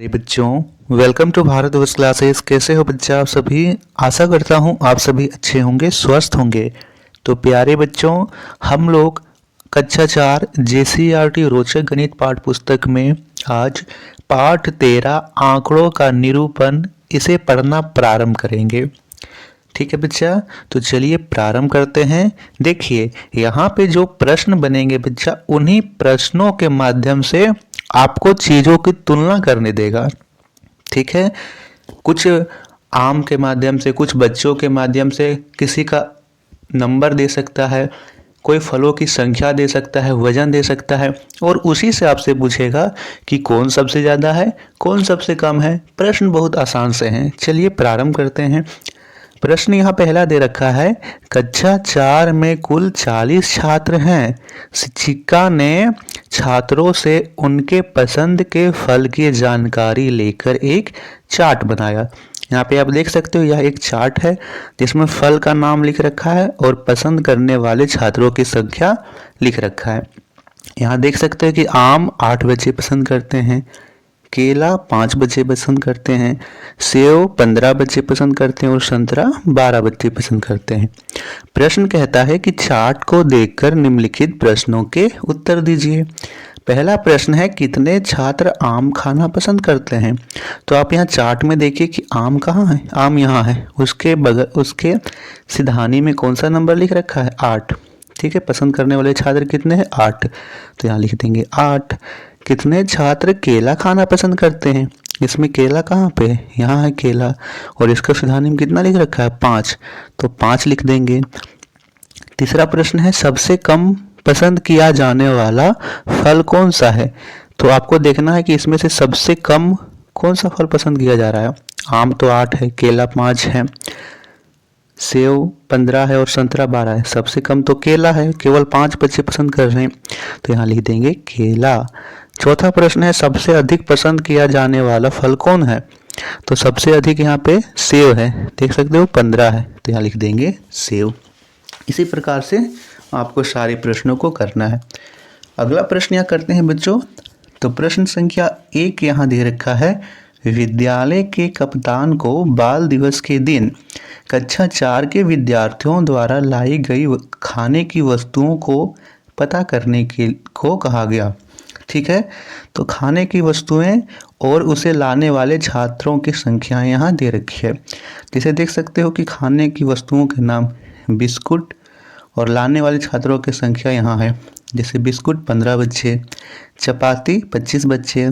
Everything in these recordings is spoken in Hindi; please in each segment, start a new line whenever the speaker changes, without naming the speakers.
अरे बच्चों, welcome to Bharat verse classes. कैसे हो बच्चा आप सभी? आशा करता हूँ आप सभी अच्छे होंगे, स्वस्थ होंगे। तो प्यारे बच्चों, हम लोग कक्षा 4 JCERT रोचक गणित पाठ पुस्तक में आज पाठ 13 आंकड़ों का निरूपण इसे पढ़ना प्रारंभ करेंगे। ठीक है बच्चा, तो चलिए प्रारंभ करते हैं। देखिए यहाँ पे जो प्रश्न बनेंगे बच्चा, उन्हीं प्रश्नों के माध्यम से आपको चीज़ों की तुलना करने देगा। ठीक है, कुछ आम के माध्यम से, कुछ बच्चों के माध्यम से किसी का नंबर दे सकता है, कोई फलों की संख्या दे सकता है, वजन दे सकता है, और उसी से आपसे पूछेगा कि कौन सबसे ज़्यादा है, कौन सबसे कम है। प्रश्न बहुत आसान से हैं। चलिए प्रारंभ करते हैं। प्रश्न यहाँ पहला दे रखा है, कक्षा 4 में कुल 40 छात्र हैं। शिक्षिका ने छात्रों से उनके पसंद के फल की जानकारी लेकर एक चार्ट बनाया। यहाँ पे आप देख सकते हो, यह एक चार्ट है जिसमें फल का नाम लिख रखा है और पसंद करने वाले छात्रों की संख्या लिख रखा है। यहाँ देख सकते हो कि आम 8 बच्चे पसंद करते हैं, केला 5 बच्चे पसंद करते हैं, सेब 15 बच्चे पसंद करते हैं और संतरा 12 बच्चे पसंद करते हैं। प्रश्न कहता है कि चार्ट को देखकर निम्नलिखित प्रश्नों के उत्तर दीजिए। पहला प्रश्न है, कितने छात्र आम खाना पसंद करते हैं? तो आप यहाँ चार्ट में देखिए कि आम कहाँ है। आम यहाँ है, उसके बगल, उसके सिधानी में कौन सा नंबर लिख रखा है? 8। ठीक है, पसंद करने वाले छात्र कितने हैं? 8। तो यहाँ लिख देंगे 8। कितने छात्र केला खाना पसंद करते हैं? इसमें केला कहाँ पे? यहाँ है केला, और इसका सिधानी में कितना लिख रखा है? 5। तो 5 लिख देंगे। तीसरा प्रश्न है, सबसे कम पसंद किया जाने वाला फल कौन सा है? तो आपको देखना है कि इसमें से सबसे कम कौन सा फल पसंद किया जा रहा है। आम तो 8 है, केला 5 है, सेब 15 है और संतरा 12 है। सबसे कम तो केला है, केवल 5 बच्चे पसंद कर रहे हैं, तो यहाँ लिख देंगे केला। चौथा प्रश्न है, सबसे अधिक पसंद किया जाने वाला फल कौन है? तो सबसे अधिक यहाँ पे सेब है, देख सकते हो 15 है, तो यहाँ लिख देंगे सेब। इसी प्रकार से आपको सारे प्रश्नों को करना है। अगला प्रश्न यहाँ करते हैं बच्चों। तो प्रश्न संख्या 1 यहाँ दे रखा है, विद्यालय के कप्तान को बाल दिवस के दिन कक्षा 4 के विद्यार्थियों द्वारा लाई गई खाने की वस्तुओं को पता करने को कहा गया। ठीक है, तो खाने की वस्तुएं और उसे लाने वाले छात्रों की संख्या यहाँ दे रखी है। जैसे देख सकते हो कि खाने की वस्तुओं के नाम बिस्कुट और लाने वाले छात्रों की संख्या यहाँ है। जैसे बिस्कुट 15 बच्चे, चपाती 25 बच्चे,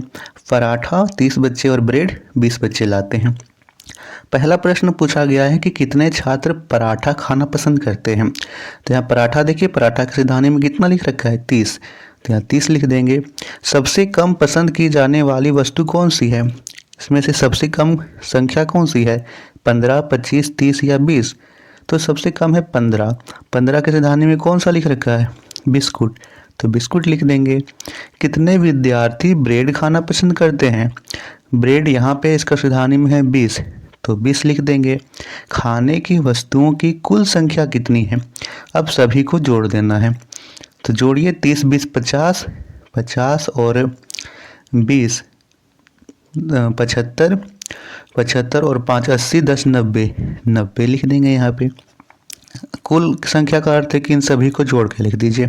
पराठा 30 बच्चे और ब्रेड 20 बच्चे लाते हैं। पहला प्रश्न पूछा गया है कि कितने छात्र पराठा खाना पसंद करते हैं। तो यहाँ पराठा देखिए, पराठा के सिधानी में कितना लिख रखा है? 30। तो यहाँ 30 लिख देंगे। सबसे कम पसंद की जाने वाली वस्तु कौन सी है? इसमें से सबसे कम संख्या कौन सी है? 15, 25, 30 या 20? तो सबसे कम है 15। 15 के सिधानी में कौन सा लिख रखा है? बिस्कुट, तो बिस्कुट लिख देंगे। कितने विद्यार्थी ब्रेड खाना पसंद करते हैं? ब्रेड यहाँ पे इसका सिधानी में है 20, तो 20 लिख देंगे। खाने की वस्तुओं की कुल संख्या कितनी है? अब सभी को जोड़ देना है, तो जोड़िए 30, 20, 50, 50 और 20 75, 75 और 5 80, 10 90, 90 लिख देंगे। यहाँ पे कुल संख्या का अर्थ है कि इन सभी को जोड़ के लिख दीजिए।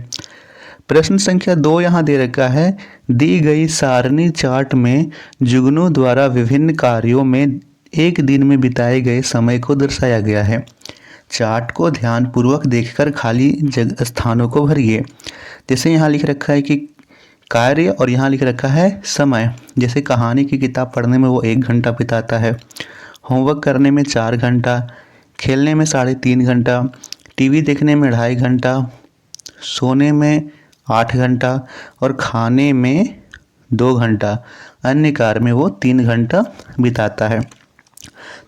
प्रश्न संख्या 2 यहाँ दे रखा है, दी गई सारणी चार्ट में जुगनू द्वारा विभिन्न कार्यों में एक दिन में बिताए गए समय को दर्शाया गया है। चार्ट को ध्यानपूर्वक देखकर खाली जगह स्थानों को भरिए। जैसे यहाँ लिख रखा है कि कार्य और यहाँ लिख रखा है समय। जैसे कहानी की किताब पढ़ने में वो 1 घंटा बिताता है, होमवर्क करने में 4 घंटा, खेलने में 3.5 घंटा, टीवी देखने में 2.5 घंटा, सोने में 8 घंटा और खाने में 2 घंटा, अन्य कार्य में वो 3 घंटा बिताता है।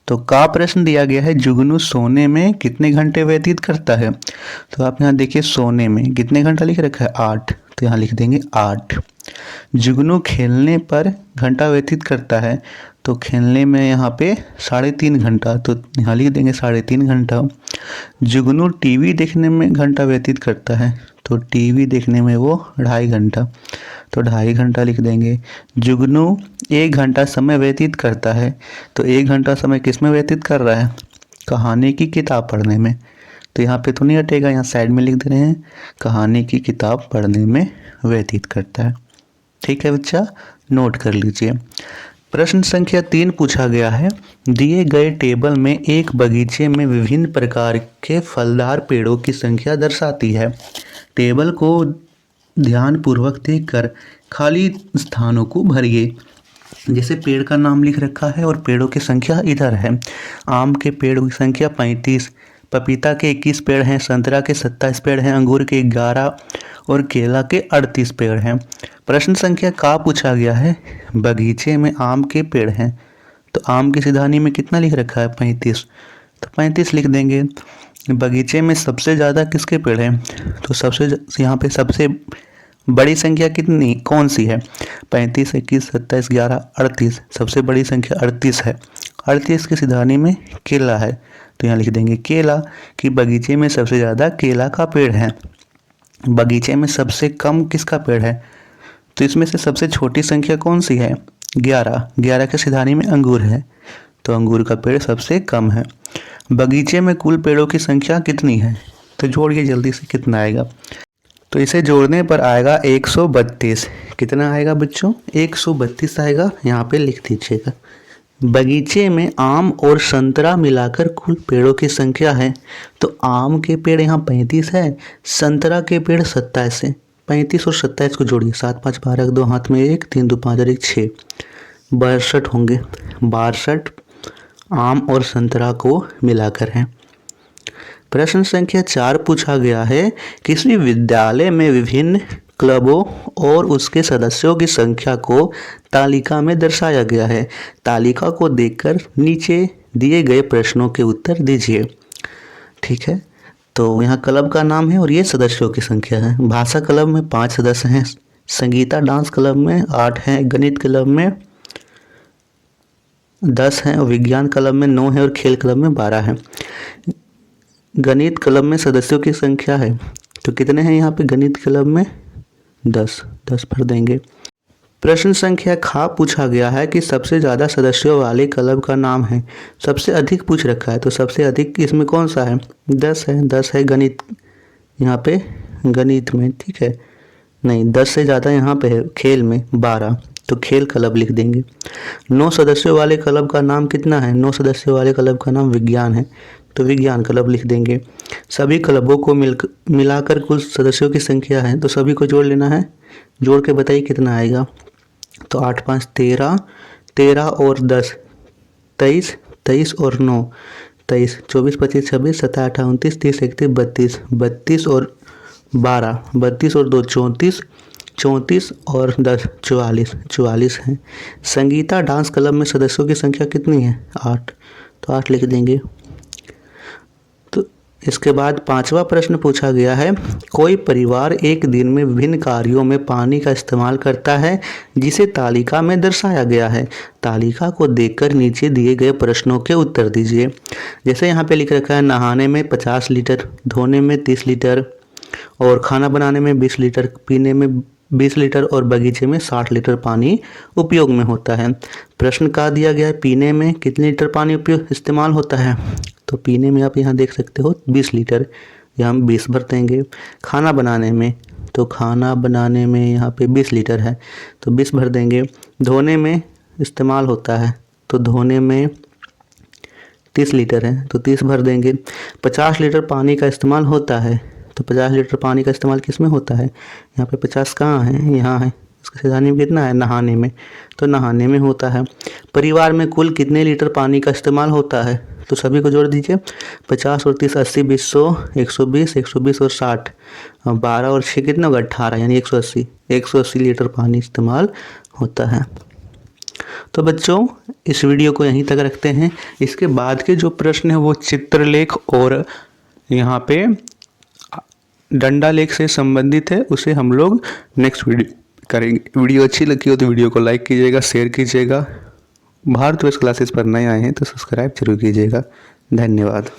तो का प्रश्न दिया गया है, जुगनू सोने में कितने घंटे व्यतीत करता है? तो आप यहाँ देखिए सोने में कितने घंटा लिख रखा है? 8, तो यहाँ लिख देंगे 8। जुगनू खेलने पर घंटा व्यतीत करता है, तो खेलने में यहाँ पे 3.5 घंटा, तो यहाँ लिख देंगे 3.5 घंटा। जुगनू टीवी देखने में घंटा व्यतीत करता है, तो टीवी देखने में वो 2.5 घंटा, तो 2.5 घंटा लिख देंगे। जुगनू 1 घंटा समय व्यतीत करता है, तो 1 घंटा समय किस में व्यतीत कर रहा है? कहानी की किताब पढ़ने में। तो यहाँ पे तो नहीं हटेगा, यहाँ साइड में लिख दे रहे हैं कहानी की किताब पढ़ने में व्यतीत करता है। ठीक है बच्चा, नोट कर लीजिए। प्रश्न संख्या 3 पूछा गया है, दिए गए टेबल में एक बगीचे में विभिन्न प्रकार के फलदार पेड़ों की संख्या दर्शाती है। टेबल को ध्यानपूर्वक देखकर खाली स्थानों को भरिए। जैसे पेड़ का नाम लिख रखा है और पेड़ों की संख्या इधर है। आम के पेड़ों की संख्या 35, पपीता के 21 पेड़ हैं, संतरा के 27 पेड़ हैं, अंगूर के 11 और केला के 38 पेड़ हैं। प्रश्न संख्या का पूछा गया है, बगीचे में आम के पेड़ हैं, तो आम की सिधानी में कितना लिख रखा है? 35, तो 35 लिख देंगे। बगीचे में सबसे ज़्यादा किसके पेड़ हैं? तो यहाँ पे सबसे बड़ी संख्या कितनी कौन सी है? 35, 21, 27, 11, 38। सबसे बड़ी संख्या 38 है। 38 की सिधानी में केला है, तो यहाँ लिख देंगे केला कि बगीचे में सबसे ज़्यादा केला का पेड़ है। बगीचे में सबसे कम किसका पेड़ है? तो इसमें से सबसे छोटी संख्या कौन सी है? 11। 11 के सिधानी में अंगूर है, तो अंगूर का पेड़ सबसे कम है। बगीचे में कुल पेड़ों की संख्या कितनी है? तो जोड़िए जल्दी से, कितना आएगा? तो इसे जोड़ने पर आएगा 132। कितना आएगा बच्चों? 132 आएगा। यहाँ पे लिख दीजिएगा। बगीचे में आम और संतरा मिलाकर कुल पेड़ों की संख्या है, तो आम के पेड़ यहाँ 35 है, संतरा के पेड़ 27 है। 35 और 27 को जोड़िए, 7 5 12, 2 हाथ में 1, 3 2 5 और 1 6, 62 होंगे। 62 आम और संतरा को मिलाकर हैं। प्रश्न संख्या 4 पूछा गया है, किसी विद्यालय में विभिन्न क्लबों और उसके सदस्यों की संख्या को तालिका में दर्शाया गया है। तालिका को देखकर नीचे दिए गए प्रश्नों के उत्तर दीजिए। ठीक है, तो यहाँ क्लब का नाम है और ये सदस्यों की संख्या है। भाषा क्लब में 5 सदस्य हैं, संगीता डांस क्लब में 8 हैं, गणित क्लब में 10 हैं, विज्ञान क्लब में 9 है और खेल क्लब में 12 है। गणित क्लब में सदस्यों की संख्या है, तो कितने हैं यहाँ पे? गणित क्लब में 10 भर देंगे। प्रश्न संख्या खा पूछा गया है कि सबसे ज़्यादा सदस्यों वाले क्लब का नाम है। सबसे अधिक पूछ रखा है, तो सबसे अधिक इसमें कौन सा है? 10 है। 10 है गणित, यहाँ पे गणित में। ठीक है, नहीं 10 से ज़्यादा यहाँ पे है खेल में 12, तो खेल क्लब लिख देंगे। 9 सदस्यों वाले क्लब का नाम कितना है? 9 सदस्यों वाले क्लब का नाम विज्ञान है, तो विज्ञान क्लब लिख देंगे। सभी क्लबों को मिलाकर कुल सदस्यों की संख्या है, तो सभी को जोड़ लेना है। जोड़ के बताइए कितना आएगा? तो 8 5 13, 13 और 10 23, 23 और 9 23, 24 25 26 27 28 29 30 31 32, 32 और 12, 32 और 2 34, 34 और 10 44, 44 हैं। संगीता डांस क्लब में सदस्यों की संख्या कितनी है? 8, तो 8 लिख देंगे। तो इसके बाद 5वां प्रश्न पूछा गया है, कोई परिवार एक दिन में विभिन्न कार्यों में पानी का इस्तेमाल करता है जिसे तालिका में दर्शाया गया है। तालिका को देखकर नीचे दिए गए प्रश्नों के उत्तर दीजिए। जैसे यहाँ पे लिख रखा है, नहाने में 50 लीटर, धोने में 30 लीटर और खाना बनाने में 20 लीटर, पीने में 20 लीटर और बगीचे में 60 लीटर पानी उपयोग में होता है। प्रश्न का दिया गया है, पीने में कितने लीटर पानी उपयोग इस्तेमाल होता है? तो पीने में आप यहाँ देख सकते हो 20 लीटर, यहाँ हम 20 भर देंगे। खाना बनाने में, तो खाना बनाने में यहाँ पे 20 लीटर है, तो 20 भर देंगे। धोने में इस्तेमाल होता है, तो धोने में 30 लीटर है, तो 30 भर देंगे। 50 लीटर पानी का इस्तेमाल होता है, तो 50 लीटर पानी का इस्तेमाल किस में होता है? यहाँ पे 50 कहाँ है? यहाँ है। इसका सिधानी में कितना है? नहाने में, तो नहाने में होता है। परिवार में कुल कितने लीटर पानी का इस्तेमाल होता है? तो सभी को जोड़ दीजिए। 50 और 30 80 20 100 120 120 और 60, 12 और 6 कितना होगा? 18, यानी 180 लीटर पानी इस्तेमाल होता है। तो बच्चों इस वीडियो को यहीं तक रखते हैं। इसके बाद के जो प्रश्न है वो चित्रलेख और यहाँ पे डंडा लेख से संबंधित है, उसे हम लोग नेक्स्ट वीडियो करेंगे। वीडियो अच्छी लगी हो तो वीडियो को लाइक कीजिएगा, शेयर कीजिएगा। भारत वर्ष क्लासेस पर नए आए हैं तो सब्सक्राइब जरूर कीजिएगा। धन्यवाद।